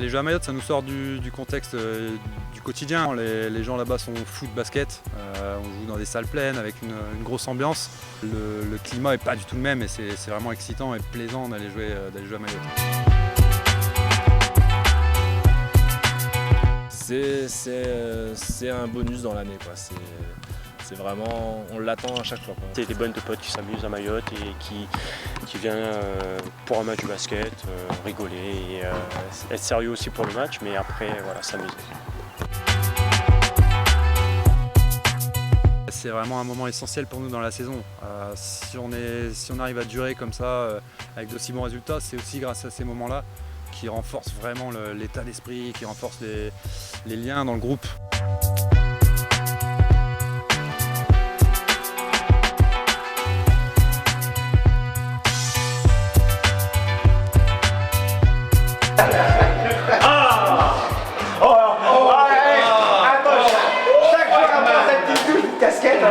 Les jeux à Mayotte, ça nous sort du contexte du quotidien. Les gens là-bas sont foot, basket. On joue dans des salles pleines avec une grosse ambiance. Le climat n'est pas du tout le même et c'est vraiment excitant et plaisant d'aller jouer à Mayotte. C'est un bonus dans l'année, quoi. C'est vraiment, on l'attend à chaque fois, quoi. C'est des bonnes de potes qui s'amusent à Mayotte et qui viennent pour un match de basket, rigoler et être sérieux aussi pour le match, mais après voilà, s'amuser. C'est vraiment un moment essentiel pour nous dans la saison. Si on arrive à durer comme ça avec d'aussi bons résultats, c'est aussi grâce à ces moments-là qui renforcent vraiment l'état d'esprit, qui renforcent les liens dans le groupe. Casquette.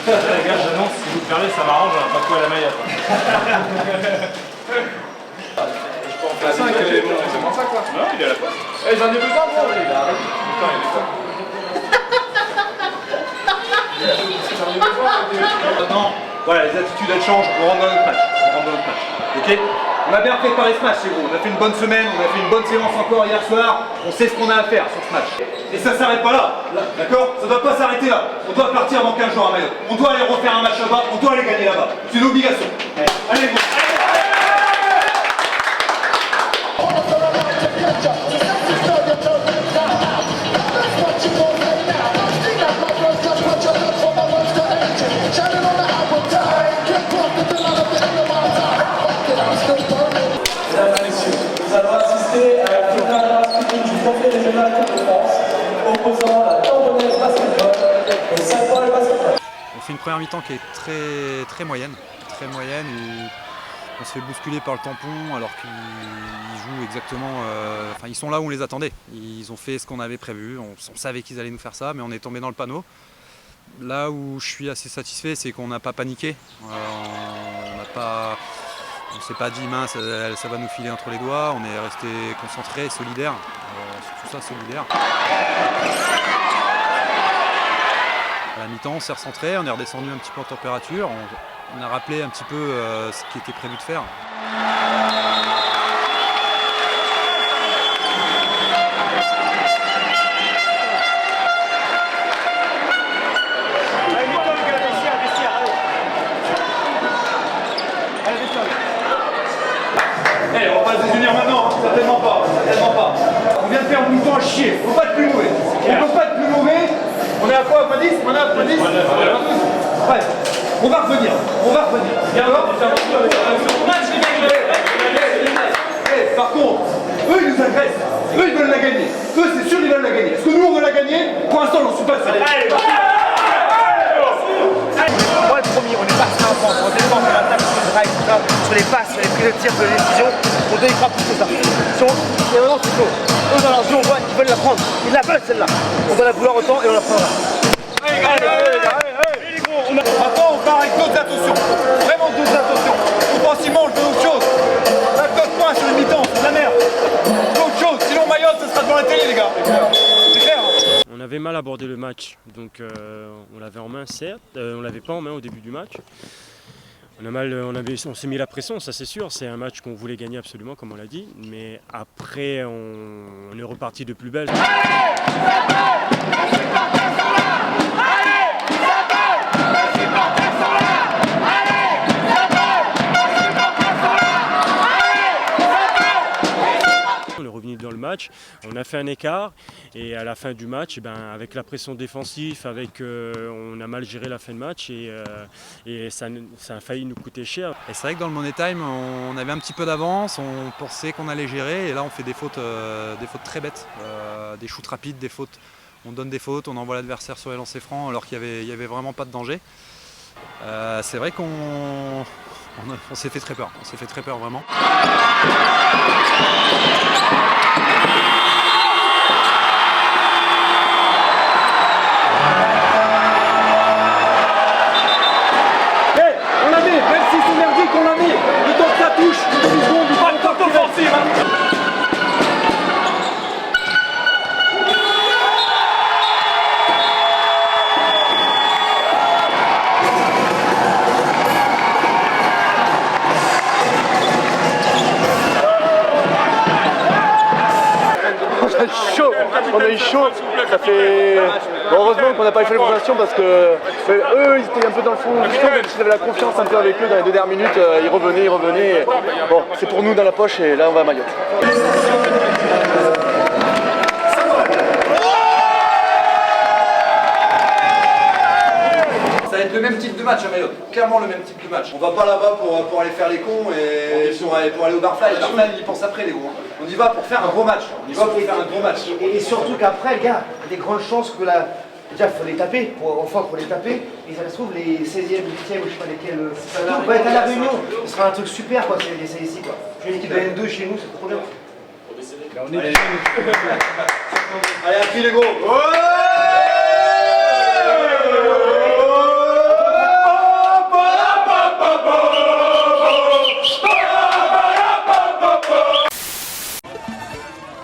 Les gars, j'annonce, si vous parlez, ça m'arrange, pas quoi à la Mayotte. Je peux en faire 5, c'est bon ça quoi. Non, il est à la place. Eh, j'en ai besoin, gros. Il a arrêté. Putain, il est quoi. Maintenant, voilà, les attitudes elles changent, on rentre dans notre match. Ok? On a bien préparé ce match, c'est gros. On a fait une bonne semaine, on a fait une bonne séance encore hier soir. On sait ce qu'on a à faire sur ce match. Et ça s'arrête pas là, d'accord? Ça doit pas s'arrêter là. On doit partir dans 15 jours à Mayotte. On doit aller refaire un match là-bas, on doit aller gagner là-bas. C'est une obligation. Allez, go. Nous allons assister à la finale masculine du trophée régional Coupe de France, opposant la Tambonnaise Basketball et Saint-Paul Basketball. On fait une première mi-temps qui est très moyenne, où on se fait bousculer par le tampon alors qu'ils jouent exactement. Enfin, ils sont là où on les attendait. Ils ont fait ce qu'on avait prévu. On savait qu'ils allaient nous faire ça, mais on est tombé dans le panneau. Là où je suis assez satisfait, c'est qu'on n'a pas paniqué. On ne s'est pas dit mince, ça va nous filer entre les doigts. On est resté concentré, solidaire, surtout ça, solidaire. À la mi-temps, on s'est recentré, on est redescendu un petit peu en température. On a rappelé un petit peu ce qui était prévu de faire. Eh, on va pas se désunir maintenant, hein. Certainement pas. On vient de faire un bouton à chier, on peut pas être plus mauvais. On est à quoi, pas 10? On est à pas 10? Bref, on va revenir. D'accord? Par contre, eux ils nous agressent, eux ils veulent la gagner. Eux c'est sûr ils veulent la gagner. Est-ce que nous on veut la gagner? Pour l'instant j'en suis pas sûr. Moi le premier, on est parti en France, on défend, on attaque sur le drive, tout ça, sur les passes, sur les prises de tir, sur les décisions, on donnera tout ça. Et maintenant c'est chaud. Eux dans leur jeu on voit qu'ils veulent la prendre. Ils la veulent celle-là. On doit la vouloir autant et on la prendra. Maintenant on part avec d'autres attentions. Vraiment d'autres attentions. Offensivement on le fait autre chose. On a 4 points sur les mi-temps, c'est de la merde. Autre chose, sinon Mayotte ça sera devant la télé les gars. C'est clair hein. On avait mal abordé le match, donc on l'avait en main certes, on l'avait pas en main au début du match. On s'est mis la pression, ça c'est sûr, c'est un match qu'on voulait gagner absolument comme on l'a dit, mais après on est reparti de plus belle. On est revenu dans le match, on a fait un écart et à la fin du match, avec la pression défensive, on a mal géré la fin de match et ça a failli nous coûter cher. Et c'est vrai que dans le Money Time, on avait un petit peu d'avance, on pensait qu'on allait gérer et là on fait des fautes très bêtes, des shoots rapides, des fautes. On donne des fautes, on envoie l'adversaire sur les lancers francs alors qu'il y avait vraiment pas de danger. C'est vrai qu'on s'est fait très peur, vraiment. on a eu chaud. Ça fait... Bon, heureusement qu'on n'a pas fait les prolongations parce que eux, ils étaient un peu dans le fond du champ, même s'ils avaient la confiance un peu avec eux dans les 2 dernières minutes, ils revenaient. Bon, c'est pour nous dans la poche et là, on va à Mayotte. Ça va être le même type de match à Mayotte, clairement le même type de match. On va pas là-bas pour aller faire les cons et pour aller au Barfly. Le Barfly, ils pensent après les gros. On y va pour faire un gros match. Et surtout qu'après, les gars, il y a des grandes chances que là, déjà, il faut les taper, pour les taper. Et ça se trouve, les 16e, 8e, ou je sais pas lesquels, on va être à la Réunion. Ce sera un truc super, quoi, c'est ici, quoi. J'ai une équipe de N2 chez nous, c'est trop bien. Allez, à pied les gros.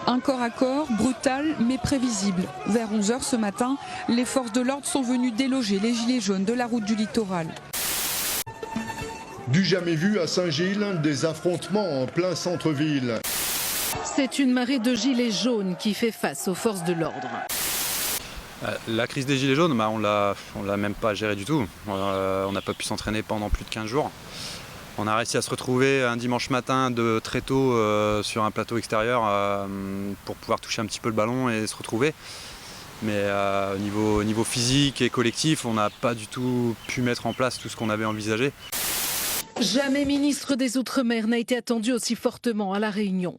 Un corps à corps, brutal mais prévisible. Vers 11h ce matin, les forces de l'ordre sont venues déloger les gilets jaunes de la route du littoral. Du jamais vu à Saint-Gilles, des affrontements en plein centre-ville. C'est une marée de gilets jaunes qui fait face aux forces de l'ordre. La crise des gilets jaunes, on l'a même pas gérée du tout. On n'a pas pu s'entraîner pendant plus de 15 jours. On a réussi à se retrouver un dimanche matin de très tôt sur un plateau extérieur pour pouvoir toucher un petit peu le ballon et se retrouver. Mais au niveau physique et collectif, on n'a pas du tout pu mettre en place tout ce qu'on avait envisagé. Jamais ministre des Outre-mer n'a été attendu aussi fortement à La Réunion.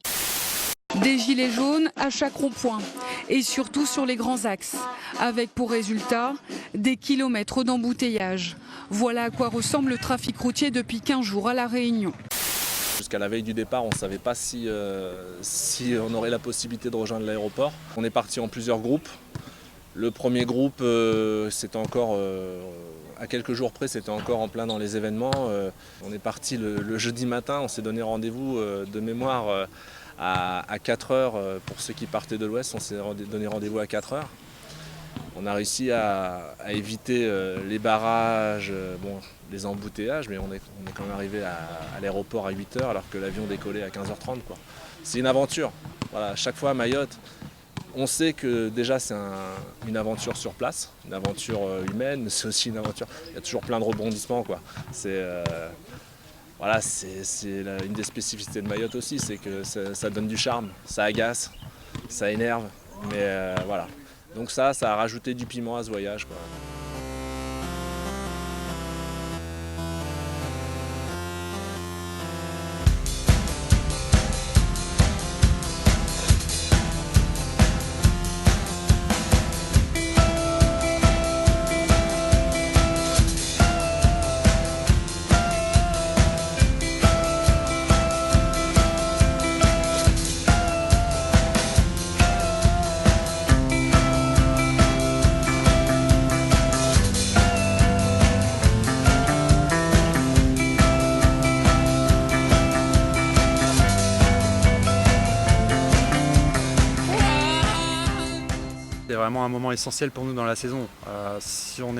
Des gilets jaunes à chaque rond-point et surtout sur les grands axes, avec pour résultat des kilomètres d'embouteillage. Voilà à quoi ressemble le trafic routier depuis 15 jours à La Réunion. Jusqu'à la veille du départ, on ne savait pas si on aurait la possibilité de rejoindre l'aéroport. On est parti en plusieurs groupes. Le premier groupe, c'était encore, à quelques jours près, c'était encore en plein dans les événements. On est parti le jeudi matin, on s'est donné rendez-vous de mémoire à 4 heures pour ceux qui partaient de l'ouest, on s'est donné rendez-vous à 4 heures. On a réussi à éviter les barrages, les embouteillages, mais on est quand même arrivé à l'aéroport à 8 heures alors que l'avion décollait à 15h30. C'est une aventure. Voilà, chaque fois à Mayotte, on sait que déjà c'est une aventure sur place, une aventure humaine, mais c'est aussi une aventure. Il y a toujours plein de rebondissements. Voilà, c'est une des spécificités de Mayotte aussi, c'est que ça donne du charme, ça agace, ça énerve, mais voilà. Donc ça a rajouté du piment à ce voyage, quoi. C'est vraiment un moment essentiel pour nous dans la saison. Si on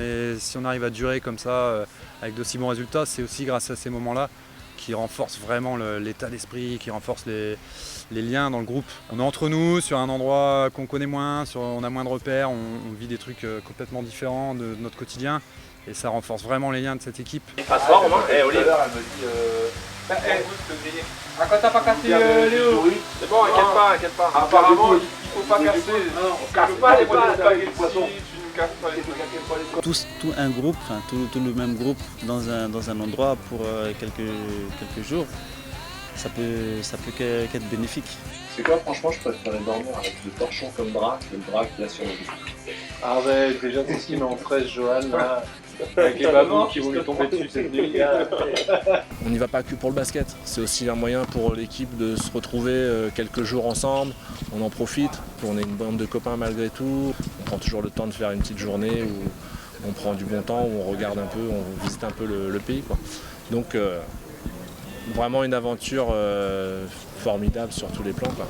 arrive à durer comme ça, avec d'aussi bons résultats, c'est aussi grâce à ces moments-là qui renforcent vraiment l'état d'esprit, qui renforcent les liens dans le groupe. On est entre nous, sur un endroit qu'on connaît moins, on a moins de repères, on vit des trucs complètement différents de notre quotidien et ça renforce vraiment les liens de cette équipe. Bonsoir Romain. Olivier, elle me dit... Ah, quand t'as pas cassé Léo, c'est bon, inquiète pas. Apparemment, il faut pas casser. On casse pas les poissons. Tout un groupe, tout le même groupe dans un endroit pour quelques jours, ça peut qu'être bénéfique. C'est quoi, franchement, je préférais dormir avec le torchon comme drap que le drap qu'il y a sur le dos. Arrête, déjà tout ce qui met en fraise, Johan, là. Avec les babous qui vont lui tomber dessus cette nuit. On n'y va pas que pour le basket, c'est aussi un moyen pour l'équipe de se retrouver quelques jours ensemble. On en profite, on est une bande de copains malgré tout. On prend toujours le temps de faire une petite journée où on prend du bon temps, où on regarde un peu, on visite un peu le pays, quoi. Donc vraiment une aventure formidable sur tous les plans, quoi.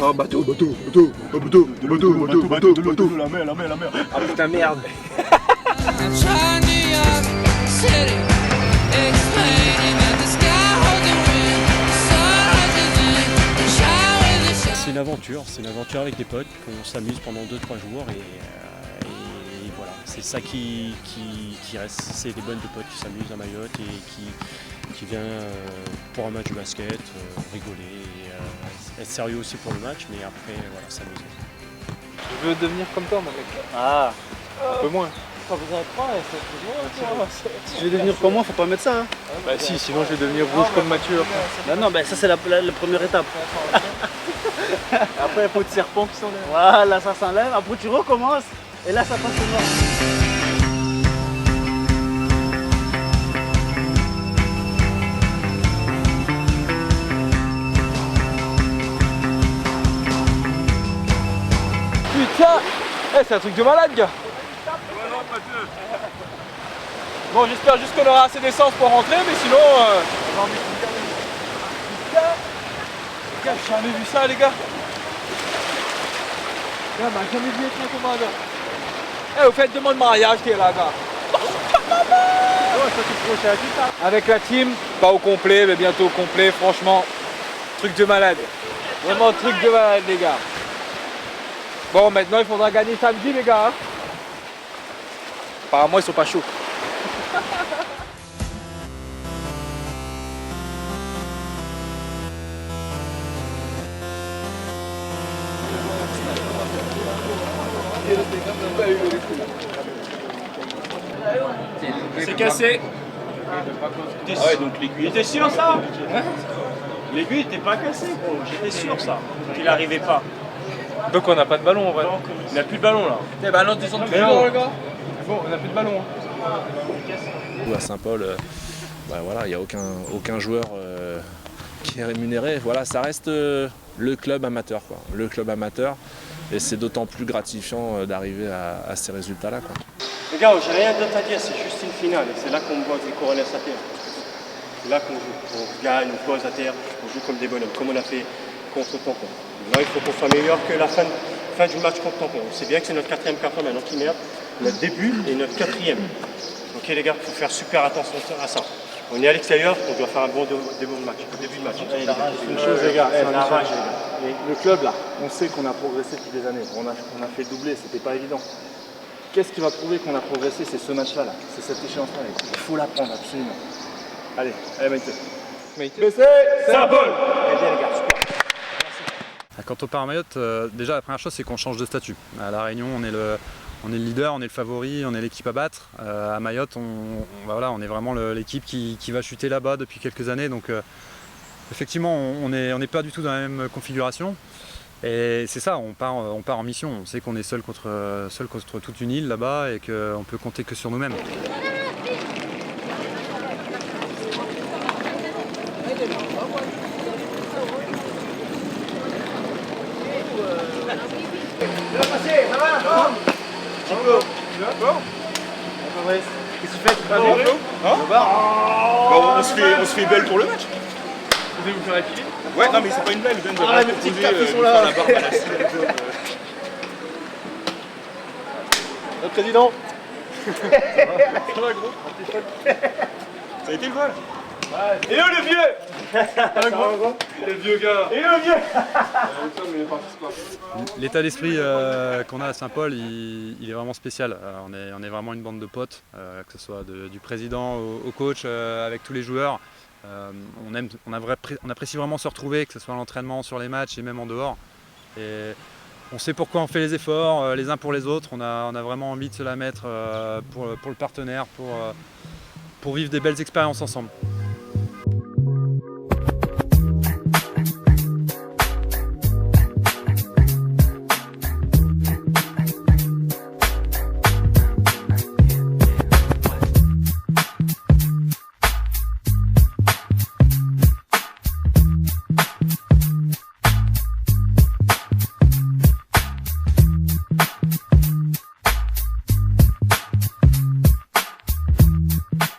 Ah, bateau, la mer. Ah putain, merde. C'est une aventure avec des potes, qu'on s'amuse pendant 2-3 jours et voilà, c'est ça qui reste, c'est des bonnes de potes qui s'amusent à Mayotte et qui viennent pour un match de basket, rigoler, et, être sérieux aussi pour le match, mais après voilà, s'amuser. Je veux devenir comme toi mon mec. Ah, Un peu moins. vous avez trois, si je veux devenir comme moi, faut pas mettre ça. Hein. Bah si, sinon je vais devenir rouge comme Mathieu. Non, ça c'est la première étape. Après, il faut de serpent qui s'enlève. Voilà, ça s'enlève, après tu recommences, et là ça passe au noir. Putain, c'est un truc de malade, gars. Bon, j'espère juste qu'on aura assez d'essence pour rentrer, mais sinon... Putain, les gars, j'ai jamais vu ça, les gars. Gars, m'a jamais vu être un commandant. Eh, vous faites demande de mariage qui est là, gars. Avec la team, pas au complet, mais bientôt au complet, franchement, truc de malade. Vraiment truc de malade, les gars. Bon, maintenant il faudra gagner samedi, les gars. Hein. Apparemment, ils sont pas chauds. C'est cassé. Ah ouais, donc l'aiguille. T'es sûr ça? L'aiguille était pas cassée, gros. J'étais sûr ça. Qu'il arrivait pas. Donc on n'a pas de ballon en vrai. Il n'a plus de ballon là. Les ballons descendent toujours, les gars. Bon, on n'a plus de ballon. À Saint-Paul, voilà, il n'y a aucun joueur qui est rémunéré. Voilà, ça reste le club amateur, quoi. Le club amateur. Et c'est d'autant plus gratifiant d'arriver à ces résultats-là, quoi. Les gars, j'ai rien d'autre à dire, c'est juste une finale. Et c'est là qu'on voit des couronnés à terre. C'est là qu'on joue. On gagne, on pose à terre, on joue comme des bonhommes, comme on a fait contre Tampon. Là, il faut qu'on soit meilleur que la fin du match contre Tampon. On sait bien que c'est notre 4e carton maintenant qui merde, notre début et notre 4e. Ok les gars, il faut faire super attention à ça. On est à l'extérieur, on doit faire un bon début de match, début de match. Une chose les gars, le club là, on sait qu'on a progressé depuis des années. On a fait doubler, c'était pas évident. Qu'est-ce qui va prouver qu'on a progressé? C'est ce match-là, c'est cette échéance-là. Il faut la prendre absolument. Allez, Maïté. BC, Saint-Paul. Bien les gars, super. Quand on part à Mayotte, déjà la première chose c'est qu'on change de statut. À La Réunion, on est le leader, on est le favori, on est l'équipe à battre. À Mayotte, on est vraiment l'équipe qui va chuter là-bas depuis quelques années. Donc effectivement, on n'est pas du tout dans la même configuration. Et c'est ça, on part en mission. On sait qu'on est seul contre toute une île là-bas et qu'on peut compter que sur nous-mêmes. Qu'est-ce que tu fais? On se fait belle pour le match. Vous voulez vous faire affiler? Ouais, non mais c'est pas une blague, les petites cartes qui sont là. Le président. Ça va gros? Ça a été le vol? Et eux le vieux! Le vieux gars! Et eux le vieux! L'état d'esprit qu'on a à Saint-Paul, il est vraiment spécial. On est vraiment une bande de potes, que ce soit du président au coach, avec tous les joueurs. On apprécie vraiment se retrouver, que ce soit à l'entraînement, sur les matchs et même en dehors. Et on sait pourquoi on fait les efforts, les uns pour les autres. On a vraiment envie de se la mettre pour le partenaire, pour vivre des belles expériences ensemble.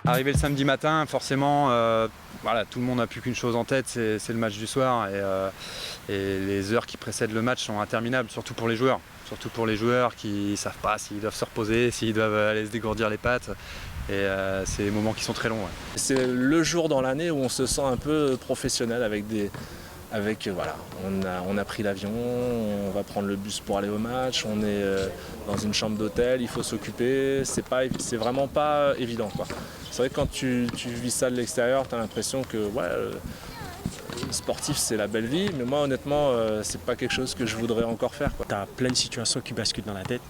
Arrivé le samedi matin, forcément, voilà, tout le monde n'a plus qu'une chose en tête, c'est le match du soir. Et les heures qui précèdent le match sont interminables, surtout pour les joueurs. Surtout pour les joueurs qui ne savent pas s'ils doivent se reposer, s'ils doivent aller se dégourdir les pattes. Et c'est des moments qui sont très longs. Ouais. C'est le jour dans l'année où on se sent un peu professionnel voilà, on a pris l'avion, on va prendre le bus pour aller au match, on est dans une chambre d'hôtel, il faut s'occuper, c'est vraiment pas évident, quoi. C'est vrai que quand tu vis ça de l'extérieur, tu as l'impression que sportif c'est la belle vie, mais moi honnêtement c'est pas quelque chose que je voudrais encore faire. Tu as plein de situations qui basculent dans la tête.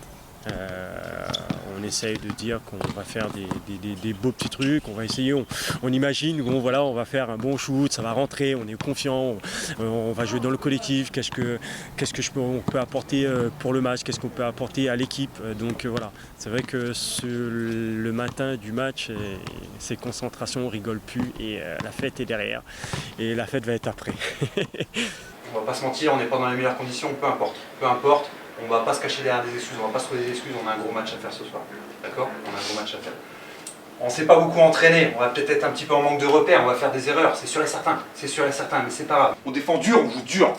On essaye de dire qu'on va faire des beaux petits trucs, on va essayer, on imagine, on va faire un bon shoot, ça va rentrer, on est confiant, on va jouer dans le collectif, on peut apporter pour le match, qu'est-ce qu'on peut apporter à l'équipe. Donc voilà, c'est vrai que le matin du match, c'est concentration, on rigole plus et la fête est derrière et la fête va être après. On va pas se mentir, on n'est pas dans les meilleures conditions, peu importe. On va pas se cacher derrière des excuses, on va pas se trouver des excuses, on a un gros match à faire ce soir. D'accord ? On a un gros match à faire. On s'est pas beaucoup entraîné, on va peut-être être un petit peu en manque de repères, on va faire des erreurs, c'est sûr et certain, mais c'est pas grave. On défend dur, on joue dur.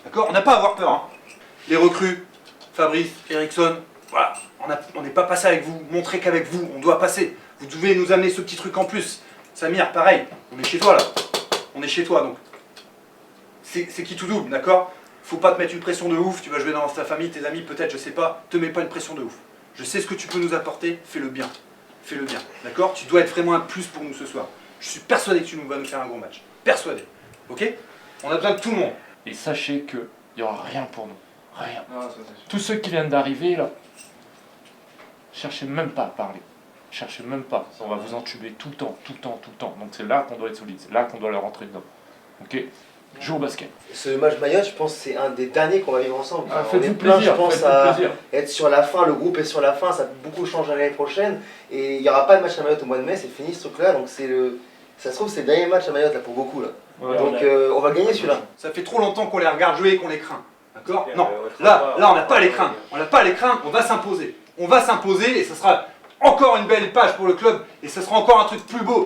D'accord ? On n'a pas à avoir peur. Hein. Les recrues, Fabrice, Eriksson, voilà, on n'est pas passé avec vous, montrez qu'avec vous, on doit passer. Vous devez nous amener ce petit truc en plus. Samir, pareil, on est chez toi là. On est chez toi donc. C'est qui tout double, d'accord ? Faut pas te mettre une pression de ouf, tu vas jouer dans ta famille, tes amis, peut-être, je sais pas, te mets pas une pression de ouf. Je sais ce que tu peux nous apporter, fais-le bien, d'accord ? Tu dois être vraiment un plus pour nous ce soir. Je suis persuadé que tu vas nous faire un gros match, persuadé, ok ? On a besoin de tout le monde. Et sachez qu'il n'y aura rien pour nous, rien. Tous ceux qui viennent d'arriver là, cherchez même pas à parler, cherchez même pas, on va vous entuber tout le temps, donc c'est là qu'on doit être solide, c'est là qu'on doit leur rentrer dedans, ok ? Joue au basket. Ce match Mayotte, je pense que c'est un des derniers qu'on va vivre ensemble. Faites-vous plaisir, je pense à être sur la fin, le groupe est sur la fin, ça beaucoup change l'année prochaine. Et il n'y aura pas de match à Mayotte au mois de mai, c'est fini ce truc-là. Donc ça se trouve c'est le dernier match à Mayotte là, pour beaucoup. Là. Ouais, donc on va gagner celui-là. Ça fait trop longtemps qu'on les regarde jouer et qu'on les craint. D'accord ? Non, là on n'a pas à les craindre. On n'a pas à les craindre, on va s'imposer. On va s'imposer et ça sera encore une belle page pour le club. Et ça sera encore un truc plus beau.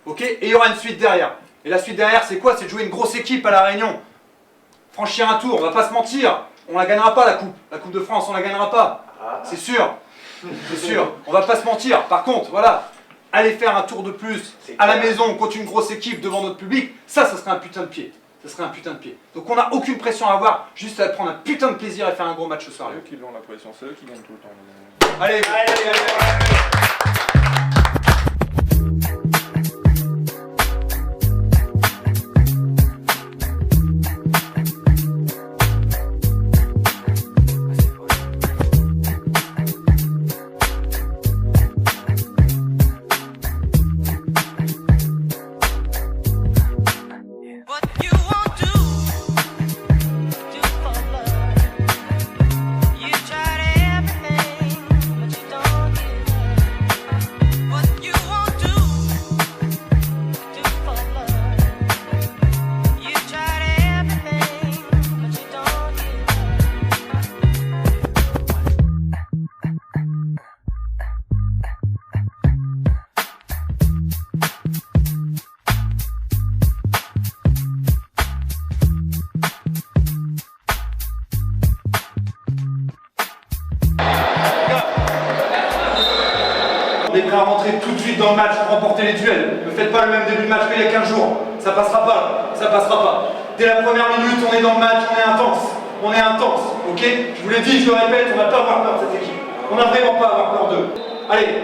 Ok ? Et il y aura une suite derrière. Et la suite derrière, c'est quoi ? C'est de jouer une grosse équipe à La Réunion. Franchir un tour, on va pas se mentir. On la gagnera pas la coupe. La Coupe de France, on la gagnera pas. C'est sûr. On va pas se mentir. Par contre, voilà, aller faire un tour de plus à la maison contre une grosse équipe devant notre public, ça serait un putain de pied. Donc on n'a aucune pression à avoir, juste à prendre un putain de plaisir et faire un gros match ce soir. C'est eux qui ont la pression, c'est eux qui gagnent tout le temps. Allez. On est prêt à rentrer tout de suite dans le match pour remporter les duels. Ne faites pas le même début de match qu'il y a 15 jours. Ça passera pas. Dès la première minute, on est dans le match, on est intense. Ok ? Je vous l'ai dit, je le répète, on n'a pas à avoir peur de cette équipe. On n'a vraiment pas à avoir peur d'eux. Allez.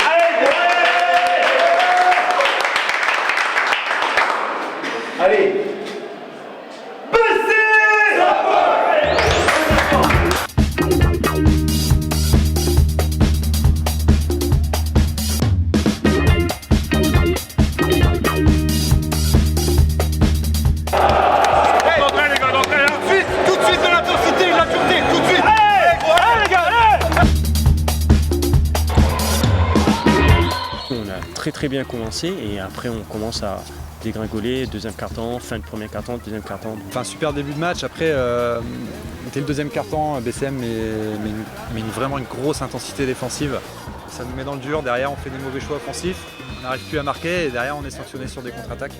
Très bien commencé et après on commence à dégringoler, deuxième quart-temps, fin de premier quart-temps, deuxième quart-temps. Enfin super début de match, après dès le deuxième quart-temps, BCM met vraiment une grosse intensité défensive. Ça nous met dans le dur, derrière on fait des mauvais choix offensifs, on n'arrive plus à marquer et derrière on est sanctionné sur des contre-attaques.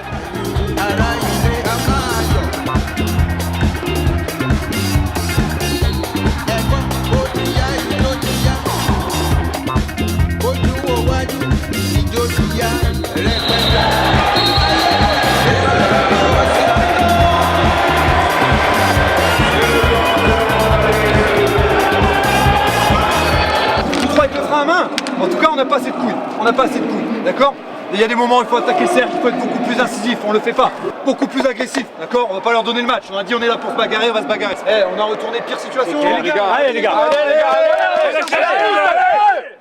En tout cas, on n'a pas assez de couilles. On n'a pas assez de couilles, d'accord? Il y a des moments où il faut attaquer le cercle, il faut être beaucoup plus incisif, on le fait pas. Beaucoup plus agressif, d'accord? On va pas leur donner le match. On a dit on est là pour se bagarrer, on va se bagarrer. On a retourné pire situation. Allez les gars, allez les gars.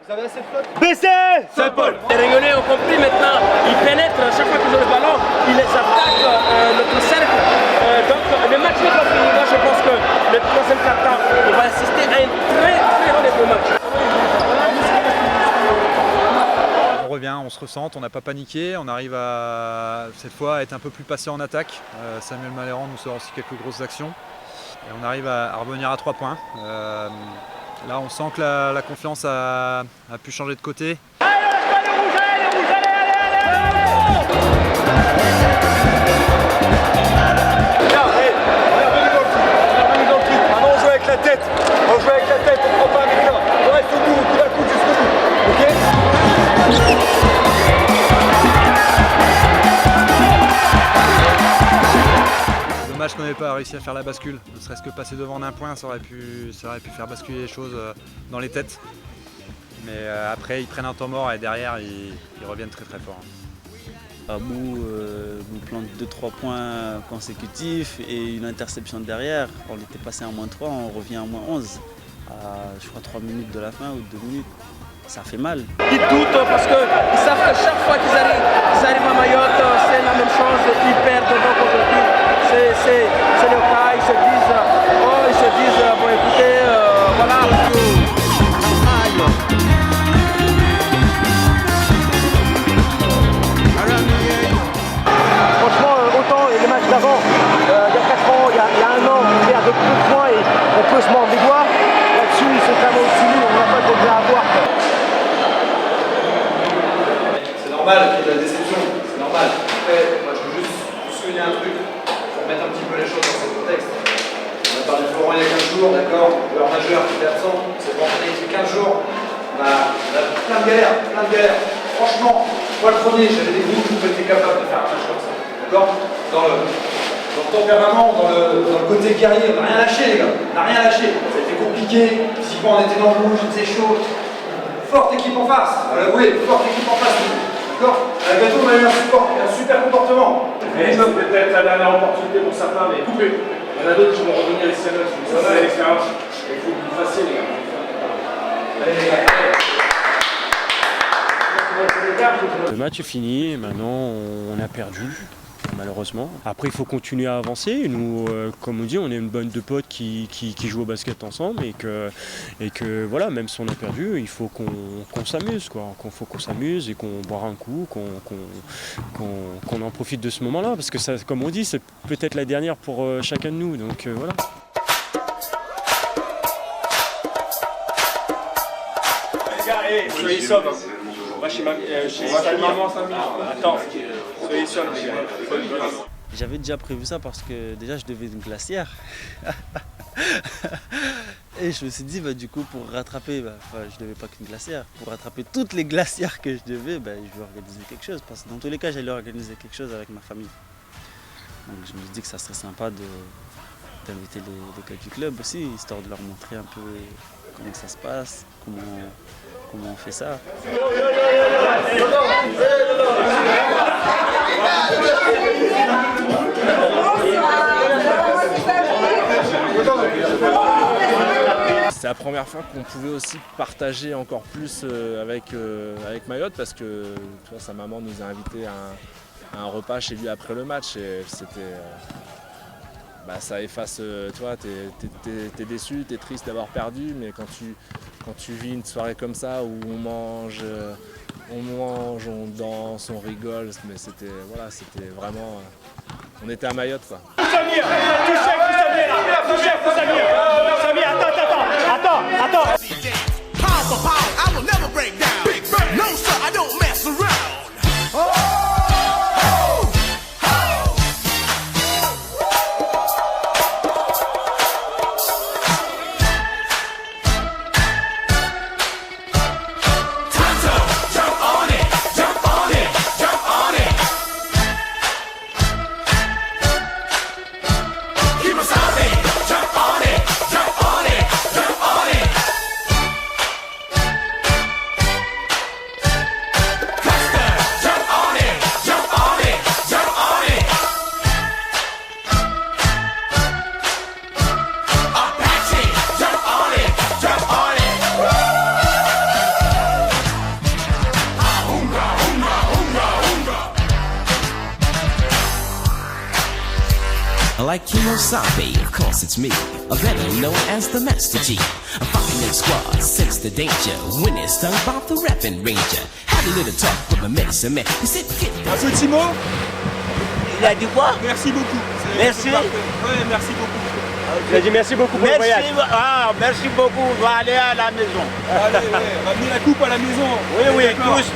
Vous avez assez de flotte? Baissez! Saint-Paul. Les Réunionnais ont compris maintenant, ils pénètrent à chaque fois qu'ils ont le ballon, ils les attaquent notre cercle. Donc le match n'est pas fini. Moi je pense que le troisième quart-temps, on va assister à un très honnête match. On revient, on se ressente, on n'a pas paniqué, on arrive à cette fois à être un peu plus patient en attaque. Samuel Maléran nous sort aussi quelques grosses actions et on arrive à revenir à 3 points. Là on sent que la confiance a pu changer de côté. Maintenant on joue avec la tête, on joue avec la tête, on prend pas avec ça. On reste au bout, au coup d'un coup jusqu'au bout. Ok? Dommage qu'on n'ait pas réussi à faire la bascule, ne serait-ce que passer devant d'un point, ça aurait pu faire basculer les choses dans les têtes. Mais après ils prennent un temps mort et derrière ils reviennent très très fort. Abou nous plante 2-3 points consécutifs et une interception derrière. On était passé à -3, on revient à -11. Je crois 3 minutes de la fin ou 2 minutes. Ça fait mal. Ils doutent parce qu'ils savent que chaque fois qu'ils arrivent à Mayotte, c'est la même chose, ils perdent. Donc aujourd'hui, c'est le cas, ils se disent, bon écoutez, voilà. Franchement, autant les matchs d'avant, il y a 4 ans, il y a 1 an, on perd de peu de points et on peut se mordre les doigts. Là-dessus, ils sont vraiment au-dessus de nous, on n'a pas de regret à avoir. C'est normal qu'il y ait de la déception, c'est normal. Après, moi je veux juste souligner un truc pour mettre un petit peu les choses dans ce contexte. On a parlé de Florent il y a 15 jours, d'accord, joueur majeur qui était absent, c'est pas entraîné depuis 15 jours. On a plein de galères, plein de galères. Franchement, moi le premier, j'avais des groupes où j'étais capable de faire un match comme ça, d'accord? Dans le tempérament, dans le côté guerrier, on n'a rien lâché les gars, on n'a rien lâché. Ça a été compliqué, physiquement on était dans le rouge, il faisait chaud. Forte équipe en face, on va l'avouer, forte équipe en face. D'accord? Avec Gâteau, on a eu un super comportement. C'est peut-être la dernière opportunité pour certains, mais coupez. Il y en a d'autres qui vont revenir ici à l'heure. Ça, c'est l'expérience. Il faut que vous fassiez, les gars. Allez, les gars. Le match est fini et maintenant on a perdu, malheureusement. Après il faut continuer à avancer. Nous, comme on dit, on est une bande de potes qui jouent au basket ensemble et que voilà, même si on a perdu, il faut qu'on s'amuse, quoi. Faut qu'on s'amuse et qu'on boira un coup, qu'on en profite de ce moment-là. Parce que ça, comme on dit, c'est peut-être la dernière pour chacun de nous. Donc voilà. Les gars, soyez sobres. On va chez Samir. Attends, soyez sobres, les gars. J'avais déjà prévu ça parce que déjà je devais une glacière. Et je me suis dit, du coup, pour rattraper, je devais pas qu'une glacière, pour rattraper toutes les glacières que je devais, je vais organiser quelque chose. Parce que dans tous les cas, j'allais organiser quelque chose avec ma famille. Donc je me suis dit que ça serait sympa d'inviter les gars du club aussi, histoire de leur montrer un peu comment ça se passe, comment on fait ça. C'est la première fois qu'on pouvait aussi partager encore plus avec Mayotte parce que tu vois, sa maman nous a invités à un repas chez lui après le match et c'était... ça efface, tu vois, t'es déçu, t'es triste d'avoir perdu, mais quand tu vis une soirée comme ça où on mange, on danse, on rigole, mais c'était vraiment... on était à Mayotte, quoi. Samir, attends. I will never break down. No sir, I don't mess around. Like Kimosabe, of course it's me, better known as the Master G. I'm fucking in squad, sense the danger. When it's done by the rapping ranger. Had a little talk with my medicine man. He said, get Un petit mot? Il a dit quoi? Merci beaucoup. Merci. Ouais, merci beaucoup. Il a dit merci beaucoup pour le voyage. Merci beaucoup. On va aller à la maison. Allez, ouais, ramener la coupe à la maison. Oui, tous.